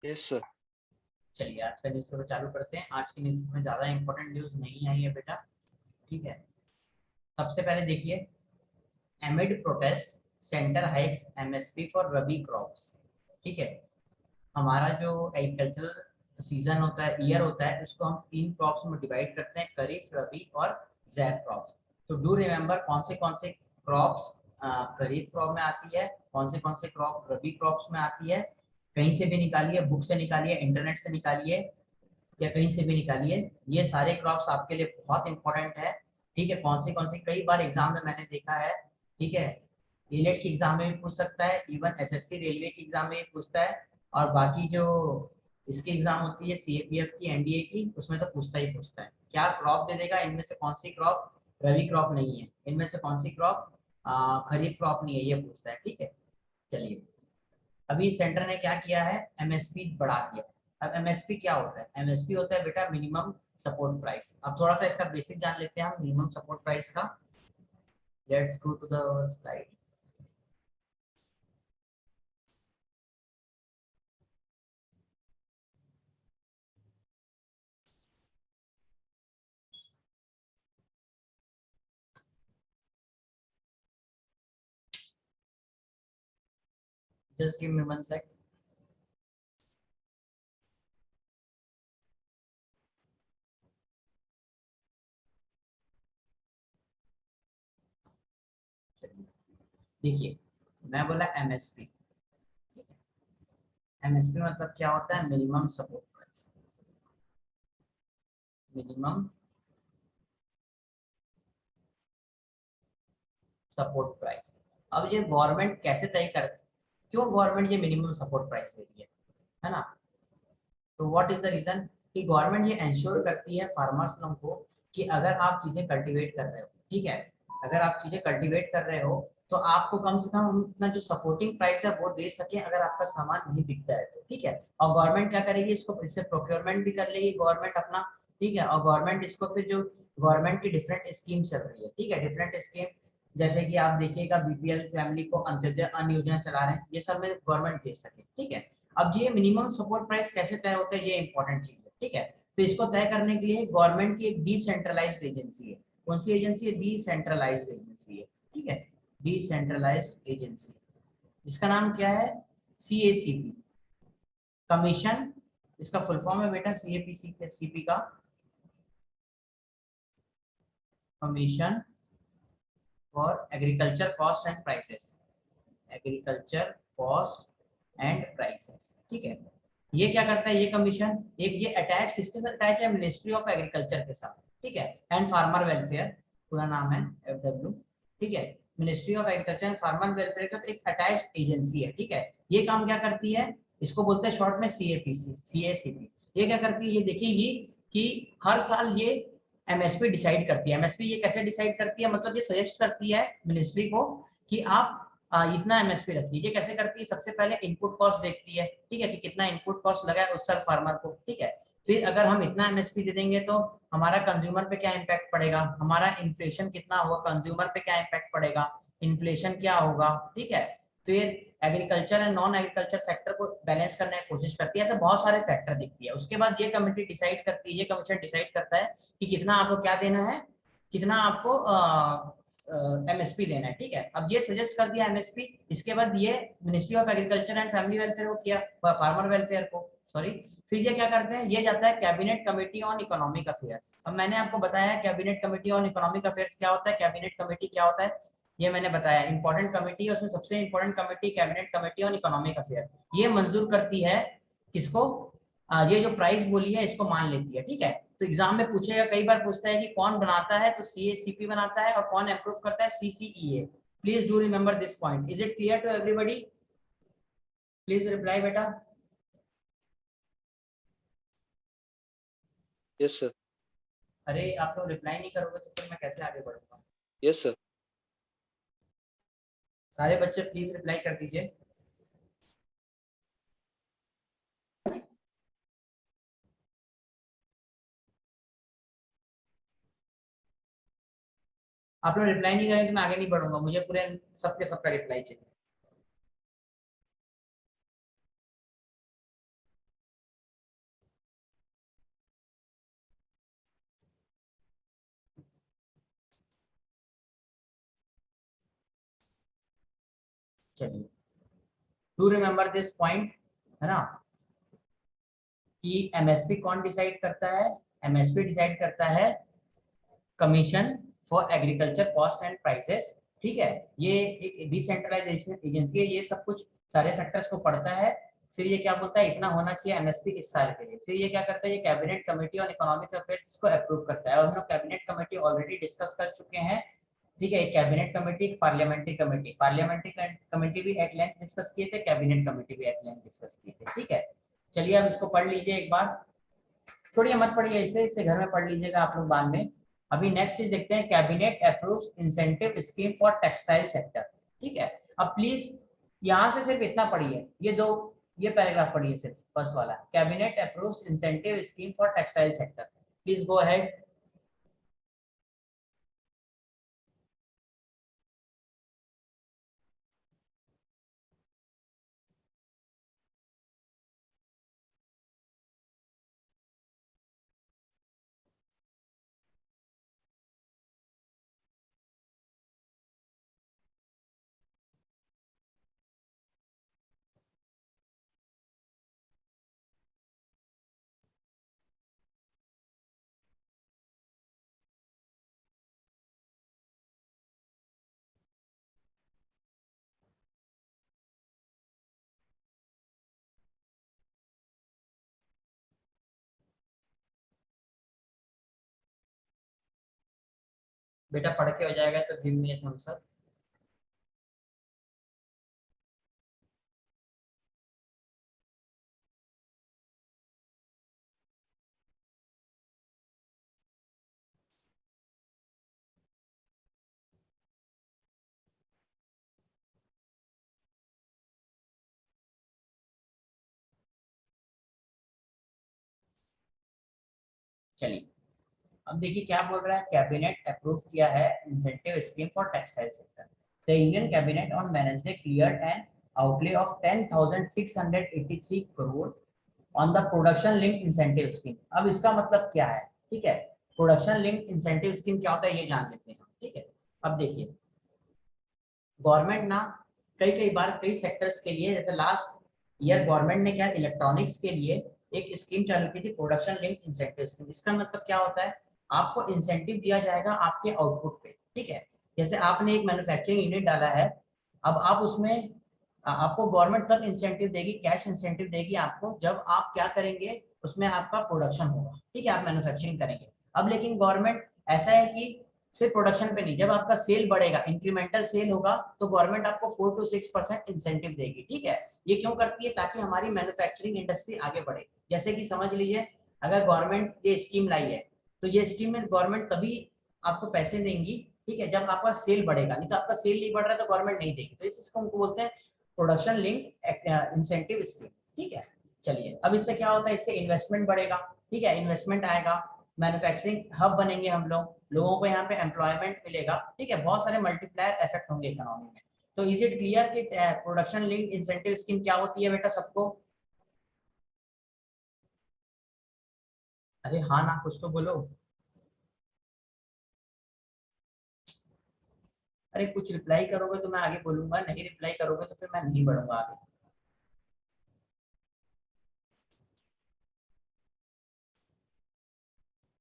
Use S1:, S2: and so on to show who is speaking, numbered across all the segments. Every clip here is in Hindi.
S1: Yes sir.
S2: चलिए आज का न्यूज़पेपर चालू करते हैं। आज की न्यूज़ में ज़्यादा इंपॉर्टेंट न्यूज़ नहीं आई है बेटा, ठीक है। सबसे पहले देखिए, एमिड protest centre hikes MSP for rabi crops, ठीक है। हमारा जो एग्रीकल्चरल सीजन होता है, ईयर होता है, उसको हम 3 क्रॉप्स में डिवाइड करते हैं, खरीफ, रबी और ज़ैद क्रॉप्स। तो डू रिमेम्बर कौन से क्रॉप्स खरीफ क्रॉप में आती है, कौन से क्रॉप रबी क्रॉप्स में आती है। कहीं से भी निकालिए, बुक से निकालिए, इंटरनेट से निकालिए या कहीं से भी निकालिए। ये सारे क्रॉप्स आपके लिए बहुत इंपॉर्टेंट है, ठीक है। कौन से कई बार एग्जाम में मैंने देखा है, ठीक है। नीलेट की एग्जाम में भी पूछ सकता है, इवन एसएससी रेलवे की एग्जाम में भी पूछता है, और बाकी जो इसकी एग्जाम होती है सीएपीएफ की, एनडीए की, उसमें तो पूछता ही पूछता है। क्या क्रॉप दे देगा, इनमें से कौन सी क्रॉप रबी क्रॉप नहीं है, इनमें से कौन सी क्रॉप खरीफ क्रॉप नहीं है, ये पूछता है, ठीक है। चलिए, अभी सेंटर ने क्या किया है, एमएसपी बढ़ा दिया। अब एमएसपी क्या होता है, एमएसपी होता है बेटा मिनिमम सपोर्ट प्राइस। अब थोड़ा सा इसका बेसिक जान लेते हैं हम मिनिमम सपोर्ट प्राइस का। Let's go to the slide. Just give me one sec. देखिए, मैं बोला एमएसपी, एमएसपी मतलब क्या होता है, minimum support price. Minimum support price. अब ये गवर्नमेंट कैसे तय करती, क्यों गवर्नमेंट ये मिनिमम सपोर्ट प्राइस देती है ना। तो व्हाट इज द रीजन कि गवर्नमेंट ये इंश्योर करती है फार्मर्स लोगों को कि अगर आप चीजें कल्टीवेट कर रहे हो, ठीक है, अगर आप चीजें कल्टीवेट कर रहे हो तो आपको कम से कम उतना जो सपोर्टिंग प्राइस है वो दे सके, अगर आपका सामान नहीं बिकता है तो, ठीक है। और गवर्नमेंट क्या करेगी, इसको फिर से प्रोक्योरमेंट भी कर लेगी गवर्नमेंट अपना, ठीक है। और गवर्नमेंट इसको फिर जो गवर्नमेंट की डिफरेंट स्कीम चल रही है, ठीक है, डिफरेंट स्कीम, जैसे कि आप देखिएगा बीपीएल फैमिली को अंत्योदय अन्न योजना चला रहे हैं, ये सब में गवर्नमेंट दे सके, ठीक है। अब ये मिनिमम सपोर्ट प्राइस कैसे तय होता है, ये इंपॉर्टेंट चीज है, ठीक है। तो इसको तय करने के लिए गवर्नमेंट की एक डिसेंट्रलाइज्ड एजेंसी है। कौन सी एजेंसी है, डिसेंट्रलाइज्ड एजेंसी है, ठीक है। डिसेंट्रलाइज्ड एजेंसी, इसका नाम क्या है, सीएसीपी, कमीशन, इसका फुल फॉर्म है बेटा सीएपीसी सीपी का, commission for agriculture cost and prices, agriculture cost and prices, ठीक है। ये क्या करता है, ये कमीशन, एक ये अटैच किसके साथ अटैच है, मिनिस्ट्री ऑफ एग्रीकल्चर के साथ, ठीक है, एंड फार्मर वेलफेयर, पूरा नाम है एफडब्ल्यू, ठीक है। Ministry of agriculture and farmer welfare के साथ एक अटैच एजेंसी है, ठीक है। ये काम क्या करती है, इसको बोलते हैं शॉर्ट में सीएपीसी, सीएसीपी। ये क्या करती है, ये देखिए कि हर साल ये एमएसपी डिसाइड करती है। एमएसपी ये कैसे डिसाइड करती है, मतलब ये सजेस्ट करती है मिनिस्ट्री को कि आप इतना एमएसपी रखिए। ये कैसे करती है, सबसे पहले इनपुट कॉस्ट देखती है, ठीक है, कि कितना इनपुट कॉस्ट लगा है उस साल फार्मर को, ठीक है। फिर अगर हम इतना एमएसपी दे देंगे तो हमारा कंज्यूमर पे क्या इम्पैक्ट पड़ेगा, हमारा इन्फ्लेशन कितना होगा, कंज्यूमर पे क्या इम्पैक्ट पड़ेगा, इन्फ्लेशन क्या होगा, ठीक है। फिर agriculture and non agriculture sector को बैलेंस करने की कोशिश करती है, ऐसे बहुत सारे फैक्टर दिखती है। उसके बाद ये कमेटी डिसाइड करती है, ये कमीशन डिसाइड करता है कि कितना आपको क्या देना है, कितना आपको एमएसपी देना है, ठीक है। अब ये सजेस्ट कर दिया एमएसपी, इसके बाद ये ministry of agriculture and family welfare को किया, फार्मर वेलफेयर को, सॉरी। फिर ये क्या करते हैं, ये जाता है cabinet committee on economic affairs. अब मैंने आपको बताया cabinet committee on economic affairs क्या होता है, कैबिनेट कमेटी क्या होता है, ये मैंने बताया, इंपॉर्टेंट कमेटी है, उसमें सबसे important committee cabinet committee on economic affairs. ये मंजूर करती है किसको, ये जो प्राइस बोली है इसको मान लेती है, ठीक है। तो एग्जाम में पूछेगा, कई बार पूछता है कि कौन बनाता है, तो सीएसीपी बनाता है, और कौन अप्रूव करता है, CCEA. Please do remember this point. Is it clear to everybody, please reply बेटा।
S1: Yes sir.
S2: अरे आप लोग रिप्लाई नहीं करोगे तो फिर मैं कैसे आगे बढ़ूंगा।
S1: Yes sir.
S2: सारे बच्चे प्लीज रिप्लाई कर दीजिए। आप लोग रिप्लाई नहीं करेंगे तो मैं आगे नहीं बढ़ूंगा, मुझे पूरे सबके सबका रिप्लाई चाहिए। चलिए, टू रिमेम्बर दिस पॉइंट, है ना, कि एमएसपी कौन डिसाइड करता है? एमएसपी डिसाइड करता है commission for agriculture cost and prices. ठीक है, ये एक डिसेंट्रलाइजेशन एजेंसी है, ये सब कुछ सारे फैक्टर्स को पढ़ता है। फिर ये क्या बोलता है, इतना होना चाहिए एमएसपी इस साल के लिए। फिर ये क्या करता है, ये cabinet committee on economic affairs को अप्रूव करता है, और हम लोग कैबिनेट कमेटी ऑलरेडी डिस्कस कर चुके हैं। ठीक है, एक कैबिनेट कमेटी, एक पार्लियामेंट्री कमेटी भी एट लेंथ डिस्कस किए थे, कैबिनेट कमेटी भी एट लेंथ डिस्कस किए थे। ठीक है, चलिए अब इसको पढ़ लीजिए एक बार, छोड़िए मत पढ़िए, इसे घर में पढ़ लीजिएगा आप लोग बाद में। अभी नेक्स्ट चीज देखते हैं, cabinet approves incentive scheme for textile sector. ठीक है, अब प्लीज यहाँ से सिर्फ इतना पढ़िए, ये पैराग्राफ पढ़िए सिर्फ, फर्स्ट वाला, cabinet approves incentive scheme for textile sector. Please go ahead. बेटा पढ़ के हो जाएगा तो गिव मी ए थम्स अप। चलिए, अब देखिए क्या बोल रहा है, कैबिनेट अप्रूव किया है incentive scheme for textile sector. The Indian cabinet on Wednesday cleared an outlay of 10,683 crore on the production link incentive scheme. अब इसका मतलब क्या है? ठीक है, प्रोडक्शन लिंक इंसेंटिव स्कीम क्या होता है ये जान लेते हैं। ठीक है, अब देखिए, गवर्नमेंट ना कई कई बार कई सेक्टर्स के लिए, जैसे लास्ट ईयर गवर्नमेंट ने क्या इलेक्ट्रॉनिक्स के लिए एक स्कीम चालू की थी, प्रोडक्शन लिंक इंसेंटिव स्कीम। इसका मतलब क्या होता है, आपको इंसेंटिव दिया जाएगा आपके आउटपुट पे। ठीक है, जैसे आपने एक मैन्युफैक्चरिंग यूनिट डाला है, अब आप उसमें आपको गवर्नमेंट तब इंसेंटिव देगी, कैश इंसेंटिव देगी आपको, जब आप क्या करेंगे, उसमें आपका प्रोडक्शन होगा। ठीक है, आप मैन्युफैक्चरिंग करेंगे। अब लेकिन गवर्नमेंट ऐसा है कि सिर्फ प्रोडक्शन पे नहीं, जब आपका सेल बढ़ेगा, इंक्रीमेंटल सेल होगा, तो गवर्नमेंट आपको 4 to 6% इंसेंटिव देगी। ठीक है, ये क्यों करती है? ताकि हमारी मैन्युफैक्चरिंग इंडस्ट्री आगे बढ़े। जैसे कि समझ लीजिए, अगर गवर्नमेंट ये स्कीम लाई है, तो ये स्कीम में गवर्नमेंट तभी आपको पैसे देंगी, ठीक है, जब आपका सेल बढ़ेगा, नहीं तो आपका सेल नहीं बढ़ रहा है तो गवर्नमेंट नहीं देगी। तो इसको हमको बोलते हैं प्रोडक्शन लिंक इंसेंटिव स्कीम। ठीक है, चलिए, अब इससे क्या होता है, इससे इन्वेस्टमेंट बढ़ेगा। ठीक है, इन्वेस्टमेंट आएगा, मैन्युफैक्चरिंग हब बनेंगे हम लोग, लोगों को यहाँ पे एम्प्लॉयमेंट मिलेगा। ठीक है, बहुत सारे मल्टीप्लायर इफेक्ट होंगे इकोनॉमी में। तो इज इट क्लियर कि प्रोडक्शन लिंक इंसेंटिव स्कीम क्या होती है बेटा सबको? अरे हाँ ना, कुछ तो बोलो। अरे कुछ रिप्लाई करोगे तो मैं आगे बोलूंगा, नहीं रिप्लाई करोगे तो फिर मैं नहीं बढ़ूंगा आगे।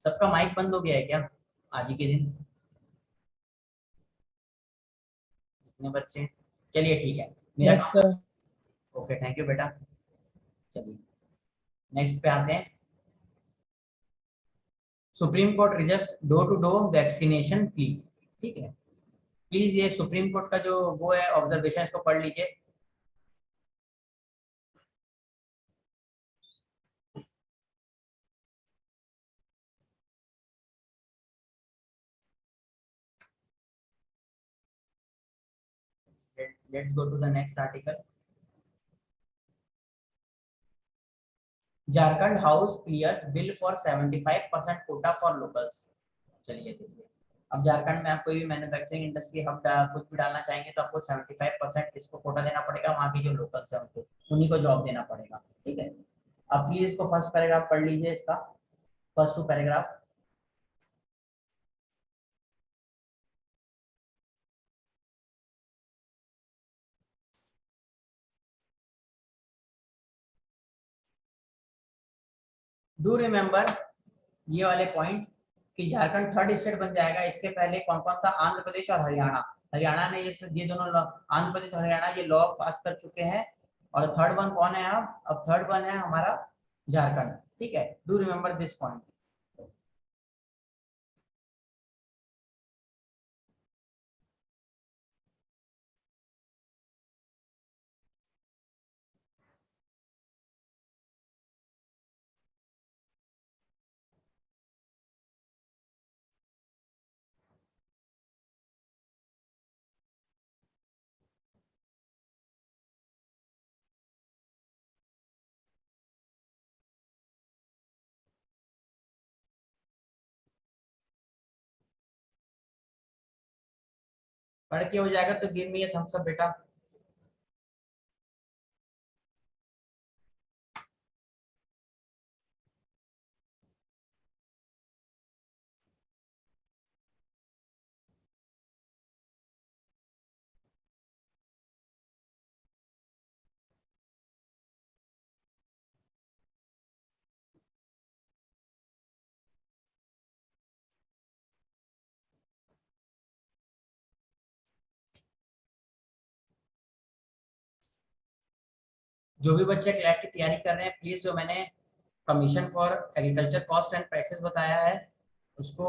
S2: सबका माइक बंद हो गया है क्या आज ही के दिन? कितने बच्चे? चलिए ठीक है, मेरा
S1: यस
S2: काम
S1: सर।
S2: बस। ओके, थैंक यू बेटा। चलिए नेक्स्ट पे आते हैं। Supreme court result door to door vaccination plea. ठीक है, प्लीज ये सुप्रीम कोर्ट का जो वो है ऑब्जर्वेशन, इसको पढ़ लीजिए। Let's go to the next article. Jharkhand house clear bill for 75% quota for locals. चलिए देखिए, अब झारखंड में आप कोई भी मैन्युफैक्चरिंग इंडस्ट्री हब कुछ भी डालना चाहेंगे तो आपको 75% इसको कोटा देना पड़ेगा, वहाँ की जो लोकल्स है उनको, उन्हीं को जॉब देना पड़ेगा। ठीक है, अब प्लीज इसको फर्स्ट पैराग्राफ पढ़ लीजिए, इसका फर्स्ट 2 पैराग्राफ। डू रिमेम्बर ये वाले पॉइंट कि झारखंड थर्ड स्टेट बन जाएगा। इसके पहले कौन कौन था? आंध्र प्रदेश और हरियाणा। हरियाणा ने ये दोनों आंध्र प्रदेश और हरियाणा ये लॉ पास कर चुके हैं। और थर्ड वन कौन है? अब थर्ड वन है हमारा झारखंड। ठीक है, डू रिमेम्बर दिस पॉइंट। पढ़ के हो जाएगा तो गिव मी ए थम्स अप बेटा। जो भी बच्चे क्लैट की तैयारी कर रहे हैं प्लीज, जो मैंने commission for agriculture cost and prices बताया है उसको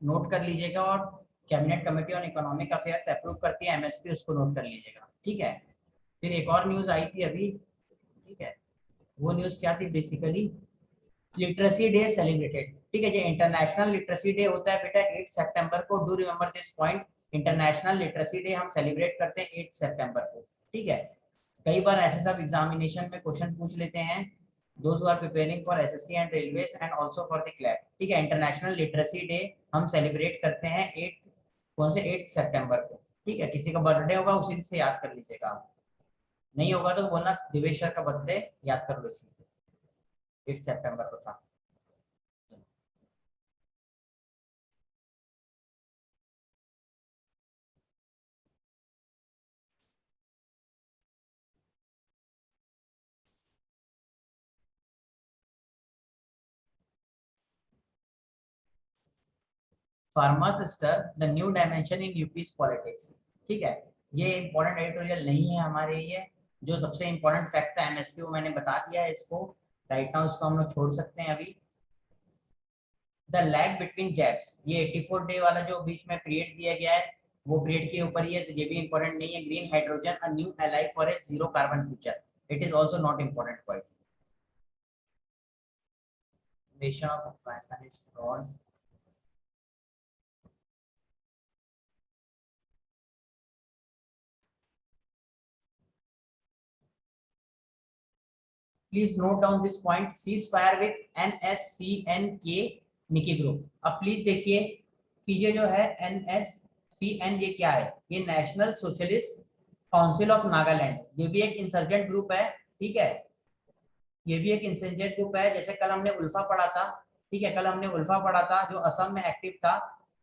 S2: नोट कर लीजिएगा। और cabinet committee on economic affairs approve करती है एमएसपी, उसको नोट कर लीजिएगा। ठीक है, फिर एक और न्यूज आई थी अभी। ठीक है, वो न्यूज क्या थी? Basically literacy day celebrated. ठीक है, ये इंटरनेशनल लिटरेसी डे होता है बेटा 8 सितंबर को। Do remember this point. International literacy day हम सेलिब्रेट करते हैं 8 सितंबर को। ठीक है, कई बार ऐसे सब एग्जामिनेशन में क्वेश्चन पूछ लेते हैं। Those who are preparing for SSC and railways and also for the CLAT. ठीक है, इंटरनेशनल लिटरेसी डे हम सेलिब्रेट करते हैं 8 कौन से 8 सितंबर को। ठीक है, किसी का बर्थडे होगा उसी दिन से याद कर लीजिएगा आप। नहीं होगा तो बोलना दिवेश सर का बर्थडे याद कर लो, इसी से 8 सितंबर को था। Pharma sister the new dimension in UP's politics. ठीक है, ये इंपॉर्टेंट एडिटोरियल नहीं है हमारे लिए। जो सबसे इंपॉर्टेंट फैक्ट है एमएसपी वो मैंने बता दिया है इसको। राइट नाउ इसको हम लोग छोड़ सकते हैं अभी। द लैग बिटवीन जैब्स, ये 84 डे वाला जो बीच में पीरियड दिया गया है वो पीरियड के ऊपर ही है, तो ये भी इंपॉर्टेंट नहीं है। Green hydrogen a new ally for a zero carbon future, it is also not important point. Nation of Afghanistan is fraud. Please note down this point. Ceasefire with NSCN-K Niki group. अब प्लीज देखिए कि ये जो है NSCN ये क्या है? ये national socialist council of Nagaland, ये भी एक इंसर्जेंट ग्रुप है। ठीक है, ये भी एक इंसर्जेंट ग्रुप है। जैसे कल हमने उल्फा पढ़ा था। ठीक है, कल हमने उल्फा पढ़ा था जो असम में एक्टिव था।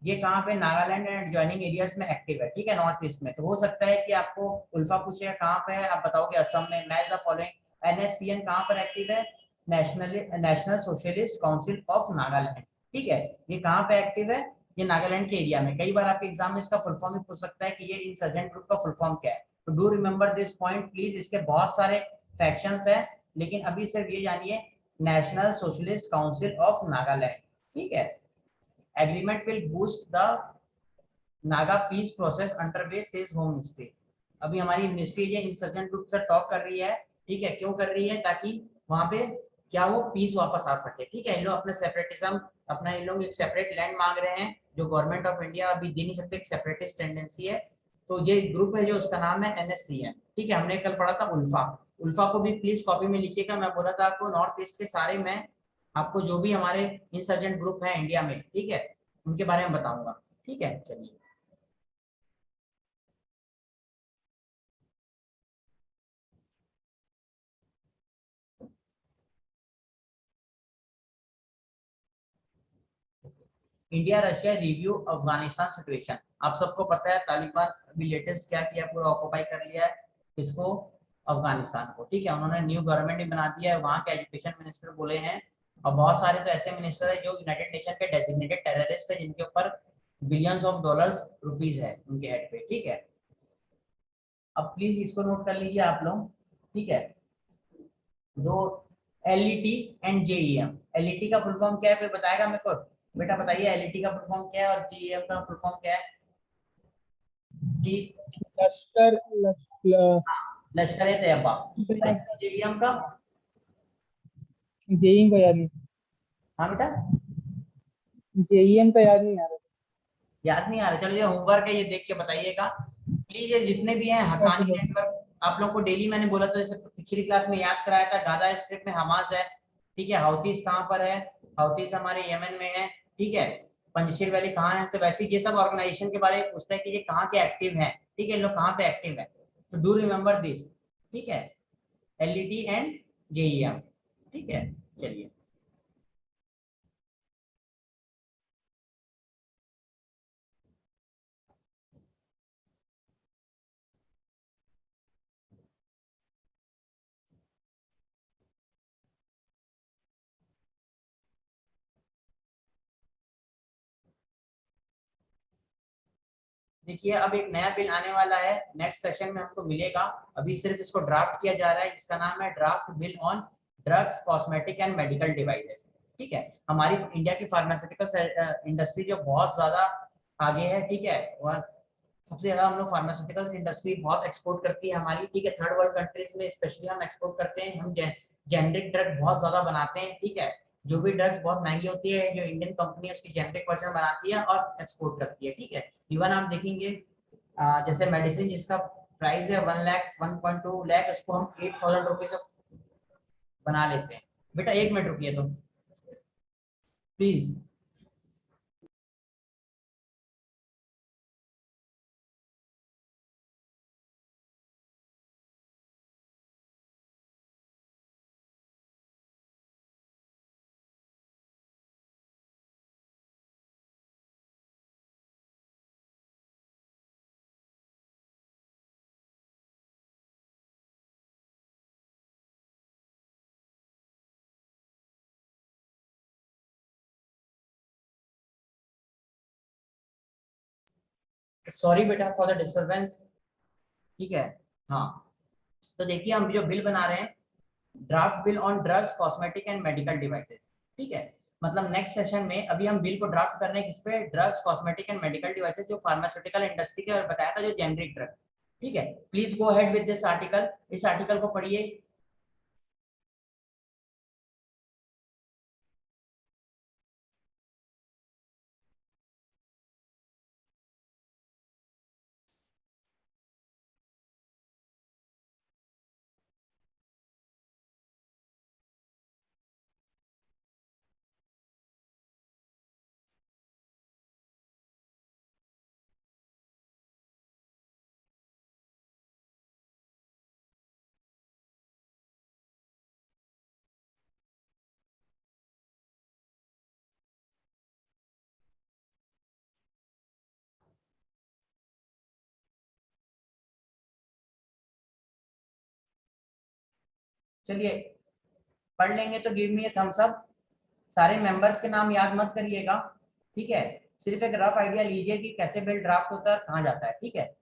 S2: ये कहाँ पे? नागालैंड एंड ज्वाइनिंग एरियाज में एक्टिव है। ठीक है, नॉर्थ ईस्ट में। तो हो सकता है कि आपको उल्फा पूछेगा कहाँ पे है, आप बताओगे असम में। Match the following. NSCN कहाँ पर एक्टिव है? National socialist council of Nagaland. ठीक है, ये कहाँ पे एक्टिव है? ये नागालैंड के एरिया में। कई बार आपके एग्जाम में इसका फुल फॉर्म भी पूछ सकता है कि ये इंसर्जेंट ग्रुप का फुल फॉर्म क्या है। तो do remember this point please. इसके बहुत सारे फैक्शंस है, लेकिन अभी सिर्फ ये जानिए national socialist council of Nagaland. ठीक है, agreement will boost the Naga peace process under way says home ministry. अभी हमारी मिनिस्ट्री ये इंसर्जेंट ग्रुप से टॉक कर रही है। ठीक है, क्यों कर रही है? ताकि वहां पे क्या वो पीस वापस आ सके। ठीक है, इन लोग अपने सेपरेटिज्म, अपना इन लोग एक सेपरेट लैंड मांग रहे हैं जो गवर्नमेंट ऑफ इंडिया अभी दे नहीं सकते, एक सेपरेटिस्ट टेंडेंसी है। तो ये ग्रुप है जो उसका नाम है NSCN। ठीक है, हमने कल पढ़ा था उल्फा। उल्फा को भी प्लीज कॉपी में लिखिएगा। मैं बोला था आपको नॉर्थ ईस्ट के सारे में आपको जो भी हमारे इंसर्जेंट ग्रुप है इंडिया में, ठीक है, उनके बारे में बताऊंगा। ठीक है, चलिए। India Russia review Afghanistan situation. आप सबको पता है तालिबान अभी लेटेस्ट क्या किया, पूरा ऑक्युपाई कर लिया है इसको, अफगानिस्तान को। ठीक है, उन्होंने न्यू गवर्नमेंट भी बना दिया है। वहां के एजुकेशन मिनिस्टर बोले हैं और बहुत सारे तो ऐसे मिनिस्टर है जो यूनाइटेड नेशन के डेजिग्नेटेड टेररिस्ट है, जिनके ऊपर बिलियंस ऑफ डॉलर्स रुपीज है उनके हेड पे, ठीक है। अब प्लीज इसको नोट कर लीजिए आप लोग, ठीक है। दो, एलईटी एंड जेईएम। एलईटी का फुल फॉर्म क्या है, कोई बताएगा मेरे को? बेटा बताइए, एलईटी का फुल फॉर्म क्या है और जेईएम का फुल फॉर्म क्या है, please.
S1: Lashkar
S2: Lashkar A Taiba. JeM का?
S1: जेईएम का याद नहीं,
S2: हाँ बेटा,
S1: जेईएम का याद नहीं आ रहा।
S2: याद नहीं आ रहा, चलो ये होमवर्क है, ये देख के बताइएगा प्लीज। ये जितने भी हैं
S1: ओके
S2: हक्कानी
S1: सर।
S2: नेटवर्क, आप लोग को डेली मैंने बोला था, जैसे पिछली क्लास में याद कराया था, गाजा स्ट्रिप में हमास है, ठीक है। हाउथीज कहाँ पर है? हाउथीज हमारे यमन में है, ठीक है। पंजशीर वैली कहाँ है? तो वैसे ये सब ऑर्गेनाइजेशन के बारे में पूछता है कि ये कहाँ के एक्टिव है, ठीक है, इन लोग कहाँ पे एक्टिव है, तो डू रिमेम्बर दिस, ठीक है। एलईटी एंड जेईएम, ठीक है। चलिए, देखिए अब एक नया बिल आने वाला है, नेक्स्ट सेशन में हमको मिलेगा। अभी सिर्फ इसको ड्राफ्ट किया जा रहा है, जिसका नाम है draft bill on drugs, cosmetic and medical devices, ठीक है। हमारी इंडिया की फार्मास्यूटिकल इंडस्ट्री जो बहुत ज्यादा आगे है, ठीक है, और सबसे ज्यादा हम लोग फार्मास्यूटिकल इंडस्ट्री बहुत एक्सपोर्ट करती है हमारी, ठीक है। थर्ड वर्ल्ड कंट्रीज में स्पेशली हम एक्सपोर्ट करते हैं, हम जेनरिक ड्रग बहुत ज्यादा बनाते हैं, ठीक है। जो भी ड्रग्स बहुत महंगी होती है, जो इंडियन कंपनी है उसकी जेनरिक वर्जन बनाती है और एक्सपोर्ट करती है, ठीक है। इवन आप देखेंगे जैसे मेडिसिन जिसका प्राइस है 1 लाख 1.2 लाख, उसको हम 8,000 रुपीज बना लेते हैं। बेटा एक मिनट रुकिए तो प्लीज। सॉरी बेटा फॉर द डिस्टरबेंस, ठीक है। हाँ, तो देखिए हम जो बिल बना रहे हैं, draft bill on drugs, cosmetic and medical devices, ठीक है। मतलब नेक्स्ट सेशन में अभी हम बिल को ड्राफ्ट कर रहे हैं किस पे, drugs, cosmetic and medical devices, जो फार्मास्यूटिकल इंडस्ट्री के बताया था, जो जेनरिक ड्रग, ठीक है। Please go ahead with this article, इस आर्टिकल को पढ़िए। चलिए पढ़ लेंगे तो गिव मी ए थम्स अप। सारे मेंबर्स के नाम याद मत करिएगा, ठीक है। सिर्फ एक रफ आइडिया लीजिए कि कैसे बिल ड्राफ्ट होता है, कहाँ जाता है, ठीक है।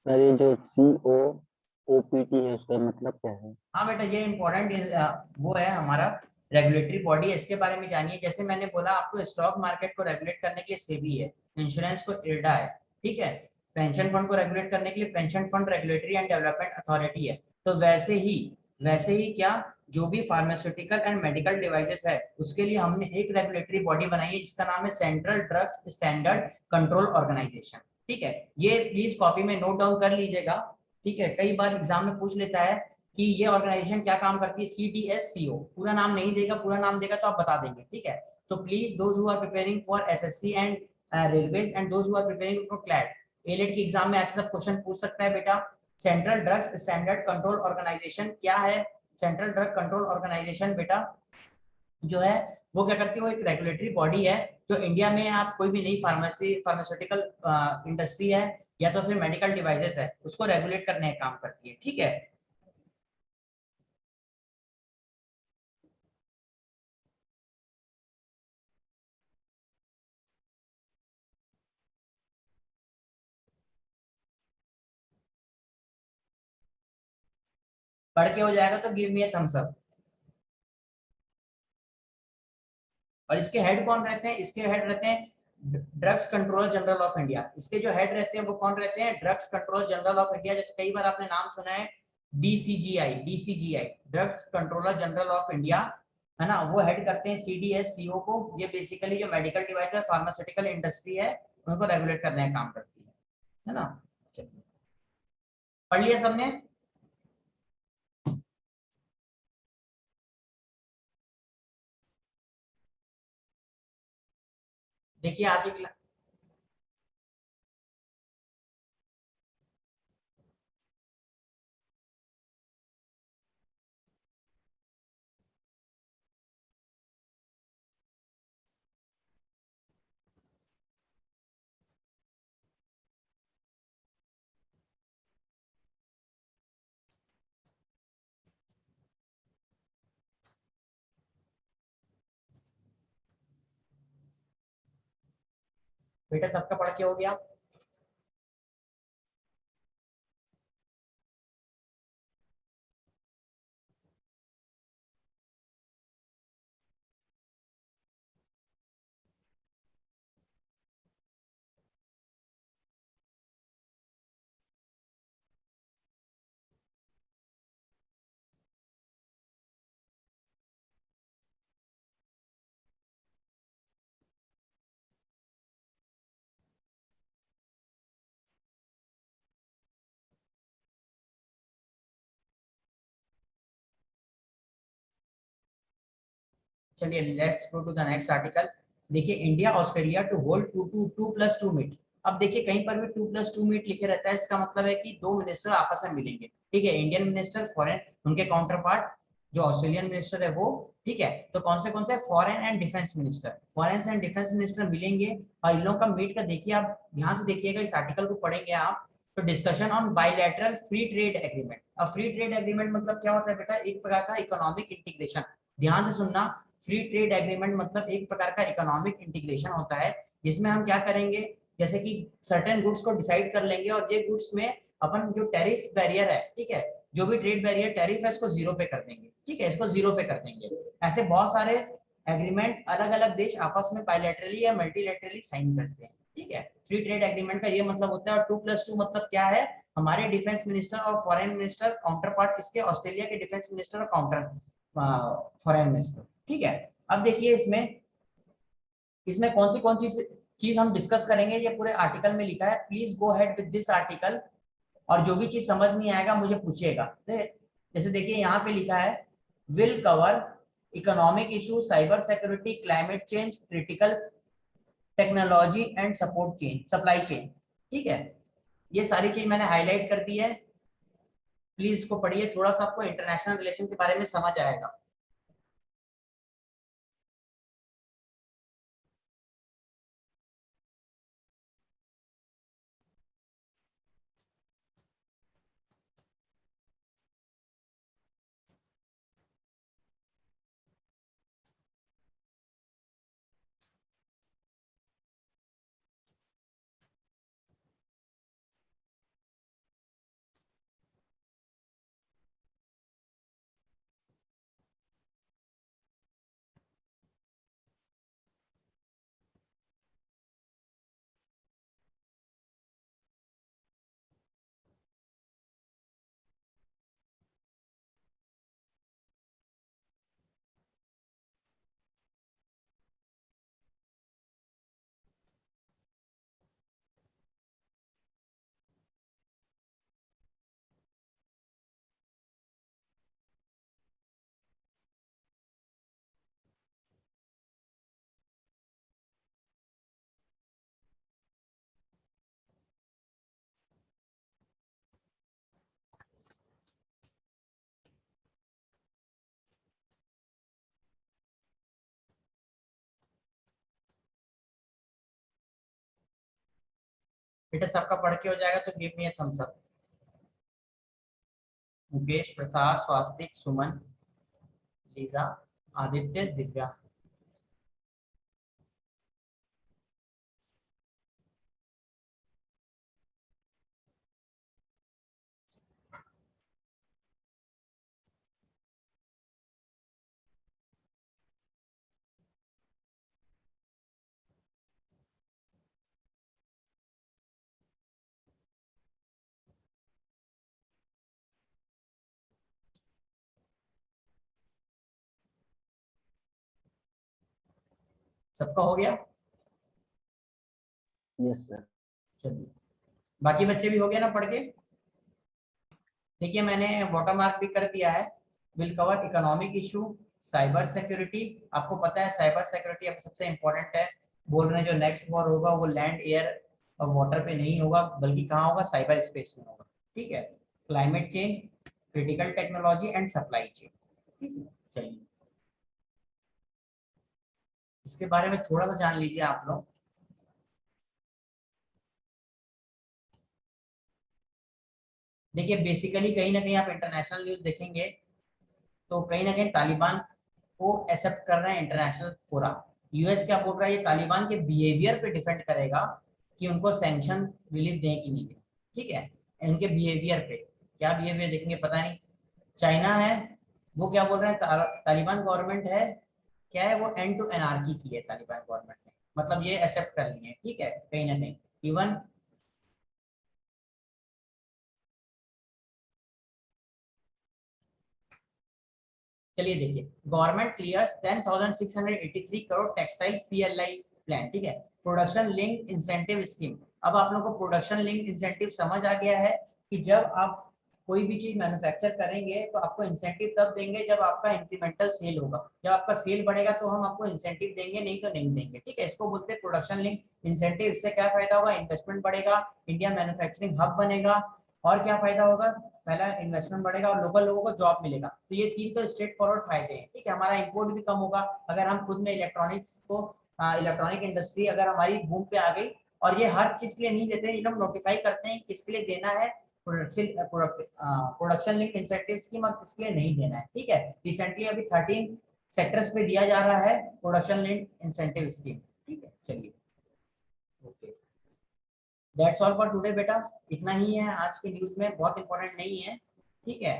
S3: सर ये जो COOPT है उसका मतलब क्या है?
S2: हाँ बेटा, ये इम्पोर्टेंट वो है हमारा रेगुलेटरी बॉडी है, इसके बारे में जानिए। जैसे मैंने बोला आपको, स्टॉक मार्केट को रेगुलेट करने के लिए सेबी है, इंश्योरेंस को इरडा है, ठीक है। पेंशन फंड को रेगुलेट करने के लिए pension fund regulatory and development authority है। तो वैसे ही क्या, जो भी फार्मास्यूटिकल एंड मेडिकल डिवाइसेस है उसके लिए हमने एक रेगुलेटरी बॉडी बनाई है जिसका नाम है central drugs standard control organisation. ठीक है, ये प्लीज कॉपी में नोट डाउन कर लीजिएगा। ठीक है, कई बार एग्जाम में पूछ लेता है कि ये ऑर्गेनाइजेशन क्या काम करती है, CDSCO। पूरा नाम नहीं देगा, पूरा नाम देगा तो आप बता देंगे। ठीक है, तो please those who are preparing for SSC and railways and those who are preparing for CLAT, AILET के एग्जाम में ऐसा सब क्वेश्चन पूछ सकता है बेटा। Central drugs standard control organisation क्या है? सेंट्रल ड्रग कंट्रोल ऑर्गेनाइजेशन बेटा जो है वो क्या करती है, वो एक रेगुलेटरी बॉडी है जो इंडिया में आप कोई भी नई फार्मास्यूटिकल इंडस्ट्री है या तो फिर मेडिकल डिवाइसेस है उसको रेगुलेट करने का काम करती है। ठीक है, पढ़ के हो जाएगा तो गिव मी ए थम्स अप। और इसके हेड कौन रहते हैं? इसके हेड रहते हैं drugs controller general of India. इसके जो हेड रहते हैं वो कौन रहते हैं? Drugs controller general of India. जैसे कई बार आपने नाम सुना है DCGI, drugs controller general of India, है ना, वो हेड करते हैं CDSCO को। ये बेसिकली जो मेडिकल डिवाइस है, फार्मास्यूटिकल इंडस्ट्री है, उनको रेगुलेट करने का काम करती है ना। चलिए, पढ़ लिया सबने? देखिए आज एक, बेटा सबका पढ़ के हो गया? चलिए let's go to the next article. देखिए, India Australia to hold 2+2 meet. अब देखिए कहीं पर भी 2+2 मीट लिखे रहता है, इसका मतलब है कि दो मिनिस्टर आपस में मिलेंगे। ठीक है, इंडियन मिनिस्टर, फॉरेन, उनके काउंटर पार्ट जो ऑस्ट्रेलियन मिनिस्टर है वो। ठीक है, तो कौन से foreign and defence minister, foreign and defence minister मिलेंगे। और इन लोगों का मीट का देखिए, आप ध्यान से देखिएगा, इस आर्टिकल को पढ़ेंगे आप तो discussion on bilateral free trade agreement. अब फ्री ट्रेड एग्रीमेंट मतलब क्या होता है बेटा? एक प्रकार का इकोनॉमिक इंटीग्रेशन। ध्यान से सुनना, फ्री ट्रेड एग्रीमेंट मतलब एक प्रकार का इकोनॉमिक इंटीग्रेशन होता है जिसमें हम क्या करेंगे, जैसे कि सर्टेन गुड्स को डिसाइड कर लेंगे और ये गुड्स में अपन जो टैरिफ बैरियर है, ठीक है, जो भी ट्रेड बैरियर टैरिफ है इसको जीरो पे कर देंगे। ठीक है, इसको जीरो पे कर देंगे। ऐसे बहुत सारे एग्रीमेंट अलग अलग देश आपस में बायलैटरली या मल्टीलैटरली साइन करते हैं। ठीक है, फ्री ट्रेड एग्रीमेंट का ये मतलब होता है। और 2+2 मतलब क्या है? हमारे डिफेंस मिनिस्टर और फॉरेन मिनिस्टर काउंटर पार्ट किसके? ऑस्ट्रेलिया के डिफेंस मिनिस्टर और काउंटर फॉरेन मिनिस्टर। ठीक है, अब देखिए इसमें इसमें कौन सी चीज हम डिस्कस करेंगे, ये पूरे आर्टिकल में लिखा है। Please go head with this article. और जो भी चीज समझ नहीं आएगा मुझे पूछिएगा। जैसे देखिए यहाँ पे लिखा है, will cover economic issue, cyber security, climate change, critical technology and support chain, supply chain. ठीक है, ये सारी चीज मैंने हाईलाइट कर दी है। प्लीज इसको पढ़िए, थोड़ा सा आपको इंटरनेशनल रिलेशन के बारे में समझ आएगा। बेटा सबका पढ़ के हो जाएगा तो गिव मी ए थम्स अप। मुकेश, प्रसाद, स्वास्तिक, सुमन, लीजा, आदित्य, दिव्या। सबका हो गया?
S3: Yes sir.
S2: चलिए, बाकी बच्चे भी हो गया ना पढ़ के? देखिए मैंने वाटर मार्क भी कर दिया है। Will cover economic issue, cyber security. आपको पता है साइबर सिक्योरिटी अब सबसे इम्पोर्टेंट है। बोल रहे हैं जो नेक्स्ट वॉर होगा वो लैंड, एयर और वाटर पे नहीं होगा, बल्कि कहाँ होगा? साइबर स्पेस में होगा। ठीक है। Climate change, critical technology and supply chain. ठीक है, चलिए इसके बारे में थोड़ा सा जान लीजिए आप लोग। देखिए बेसिकली कहीं ना कहीं आप इंटरनेशनल न्यूज देखेंगे तो कहीं ना कहीं तालिबान को एक्सेप्ट कर रहे हैं इंटरनेशनल फोरा। यूएस क्या बोल रहा है? ये तालिबान के बिहेवियर पे डिपेंड करेगा कि उनको सैंक्शन रिलीफ दें कि नहीं दें। ठीक है, इनके बिहेवियर पे क्या बिहेवियर देखेंगे पता नहीं। चाइना है, वो क्या बोल रहे हैं? तालिबान गवर्नमेंट है क्या है वो? एंड टू एनआरकी की है तालिबान गवर्नमेंट ने, मतलब ये एक्सेप्ट कर लिए। ठीक है, कहीं ना कहीं इवन चलिए देखिए, government clears 10,683 crore textile PLI plan. ठीक है, प्रोडक्शन लिंक इंसेंटिव स्कीम। अब आप लोगों को प्रोडक्शन लिंक इंसेंटिव समझ आ गया है कि जब आप कोई भी चीज मैन्युफैक्चर करेंगे तो आपको इंसेंटिव तब देंगे जब आपका इंक्रीमेंटल सेल होगा। जब आपका सेल बढ़ेगा तो हम आपको इंसेंटिव देंगे, नहीं तो नहीं देंगे। ठीक है, इसको बोलते हैं प्रोडक्शन लिंक इंसेंटिव। इससे क्या फायदा होगा? इन्वेस्टमेंट बढ़ेगा, इंडिया मैन्युफैक्चरिंग हब बनेगा। और क्या फायदा होगा? पहला इन्वेस्टमेंट बढ़ेगा और लोकल लोगों को जॉब मिलेगा। तो ये तीन तो स्ट्रेट फॉरवर्ड फायदे हैं। ठीक है, हमारा इंपोर्ट भी कम होगा अगर हम खुद में इलेक्ट्रॉनिक्स को, इलेक्ट्रॉनिक इंडस्ट्री अगर हमारी बूम पे आ गई। और ये हर चीज के लिए नहीं देते, ये लोग नोटिफाई करते हैं किसके लिए देना है प्रोडक्शन लिंक इंसेंटिव स्कीम और किसके लिए नहीं देना है। ठीक है, रिसेंटली अभी 13 सेक्टर्स पे दिया जा रहा है प्रोडक्शन लिंक इंसेंटिव स्कीम। ठीक है, चलिए okay, that's all for today बेटा। इतना ही है आज के न्यूज में, बहुत इंपॉर्टेंट नहीं है। ठीक है,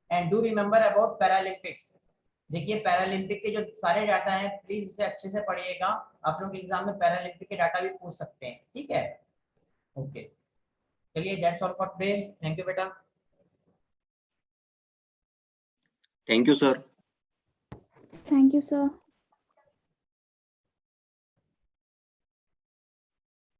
S2: and do remember about Paralympics. देखिए पैरालंपिक के जो सारे डाटा हैं प्लीज इसे अच्छे से पढ़िएगा। आप लोग एग्जाम में पैरालंपिक के डाटा भी पूछ सकते हैं। ठीक है, ओके, चलिए that's all for today. Thank you बेटा।
S4: Thank you sir.
S5: Thank you, sir.